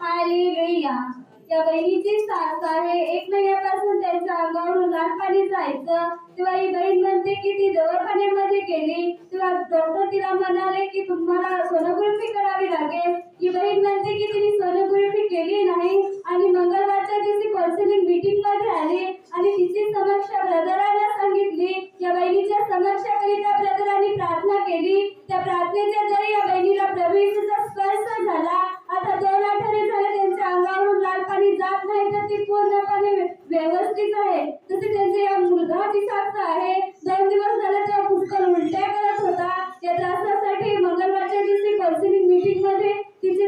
Hallelujah. या बहिणीची साथ आहे. 1 महिन्यापासून त्यांच्या अंगावरून लालपाणी जायचं. तेव्हा ही बहीण म्हणते की ती दवाखान्यामध्ये गेली तेव्हा डॉक्टर तिला म्हणाले की तुम्हाला सोनोग्राफी करावी लागेल. ही बहीण म्हणते की तिने सोनोग्राफी केली नाही आणि मंगळवारच्या दिवशी काउन्सिलिंग मीटिंग मध्ये आली आणि तिची समस्या ब्रदरांना सांगितली. या बहिणीच्या समस्याकरिता ब्रदरांनी प्रार्थना केली. त्या प्रार्थनेच्या द्वारे या बहिणीला प्रभू येशूचा स्पर्श झाला. आता 2 आठवडे झाले त्यांच्या अंगावरून लाल पाणी जात नाही तर ती पूर्णपणे व्यवस्थित आहे. तसे त्यांचे या मुलगाची साथ आहे. 2 दिवस झाले तो पुष्कळ उलट्या करत होता. या त्रासासाठी मंगळवारच्या दिवशी काउन्सिलिंग मीटिंग मध्ये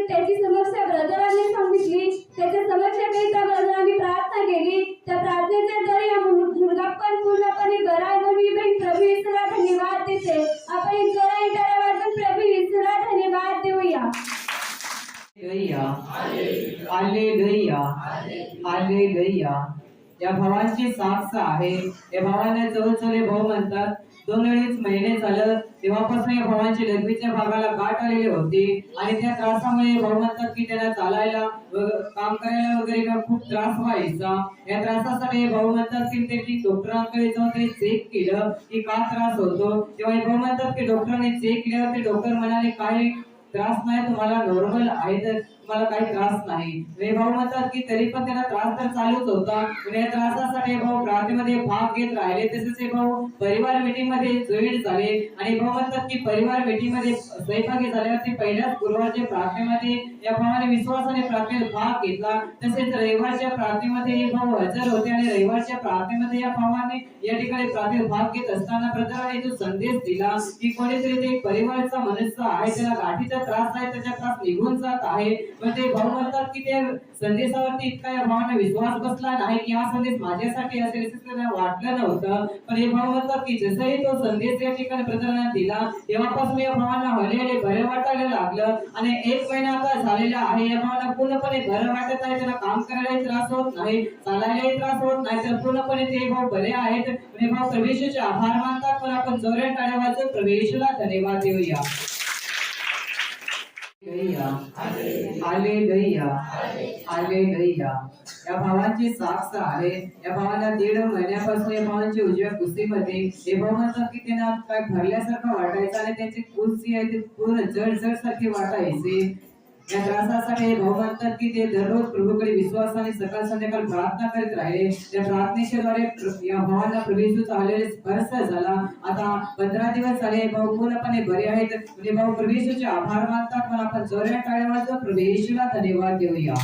त्याची समस्या ब्रदरांनी सांगितली. त्याच्या समस्याकरिता ब्रदरांनी प्रार्थना केली. त्या प्रार्थनेच्या द्वारे या मुलगा पण पूर्णपणे बरा आहे. म्हणून ही बहीण प्रभू येशूला धन्यवाद देते. आपण जोराने टाळ्या वाजवून प्रभू येशूला धन्यवाद देऊया. हालेलुया. हालेलुया. या भावांची साक्ष आहे. या भावांना चौचले भाऊ म्हणतात. 2 महिने झालं तेव्हापासून या भावांची लघवीच्या भागाला गाठ आलेली होती आणि त्या त्रासामुळे भाऊ म्हणतात की त्यांना चालायला काम करायला वगैरे खूप त्रास व्हायचा. या त्रासासाठी भाऊ म्हणतात की त्यांनी डॉक्टरांकडे जाऊन ते चेक केलं की का त्रास होतो. तेव्हा भाऊ म्हणतात की डॉक्टरांनी चेक केल्यावर ते डॉक्टर म्हणाले काही त्रास नाही, तुम्हाला नॉर्मल आहे, तर तुम्हाला काही त्रास नाही. भाऊ म्हणतात की तरी पण त्याला त्रास तर चालूच होता. या त्रासासाठी भाऊ प्रार्थनेमध्ये भाग घेत राहिले. तसेच भाऊ परिवार मीटिंग मध्ये जॉईन झाले आणि भाऊ म्हणतात की परिवार मीटिंग मध्ये सहभागी झाल्यावरती पहिल्याच गुरुवारच्या प्रार्थनेमध्ये या भावाने विश्वासाने प्रार्थनेत भाग घेतला. तसेच रविवारच्या प्रार्थनेमध्ये हे भाऊ हजर होते आणि रविवारच्या प्रार्थनेमध्ये या भावाने या ठिकाणी प्रार्थनेत भाग घेत असताना ब्रदरांनी जो संदेश दिला की कोणीतरी ते परिवाराचा मनुष्य आहे, त्याला गाठीचा त्रास आहे, त्याचा त्रास निघून जात आहे. पण ते भाऊ म्हणतात की त्या संदेशावरती इतका या भावांना विश्वास बसला नाही की हा संदेश माझ्यासाठी असेल असं त्यांना वाटलं नव्हतं. पण हे भाऊ म्हणतात की जसंही तो संदेश या ठिकाणी ब्रदरांना दिला तेव्हापासून या भावांना हळूहळू बरे वाटायला लागलं आणि 1 महिना आता झालेला आहे. या भावांना पूर्णपणे बरं वाटत आहे. त्यांना काम करायलाही त्रास होत नाही, चालायलाही त्रास होत नाही, तर पूर्णपणे ते भाऊ बरे आहेत. हे भाऊ प्रभू येशूचे आभार मानतात. पण आपण जोरात टाळ्या वाजवून प्रभू येशूला धन्यवाद देऊया. हालेलुया. हालेलुया. या भावांची साक्ष आहे. या भावाला 1.5 महिन्यापासून या भावांची उजव्या कुस्तीमध्ये हे भाऊ म्हणतात की त्यांना काय भरल्यासारखं वाटायचं आणि त्यांची कुस्ती आहे ती पूर्ण जड सारखी वाटायची. या त्रासासाठी भाऊ म्हणतात की ते दररोज प्रभूकडे विश्वासाने सकाळ संध्याकाळ प्रार्थना करीत राहिले. त्या प्रार्थनेच्या द्वारे या भावांना प्रभू येशूचा आलेला स्पर्श झाला. आता 15 दिवस झाले भाऊ पूर्णपणे बरे आहेत. म्हणजे भाऊ प्रभू येशूचे आभार मानतात. पण आपण जोरात टाळ्या वाजवून प्रभू येशूला धन्यवाद देऊया.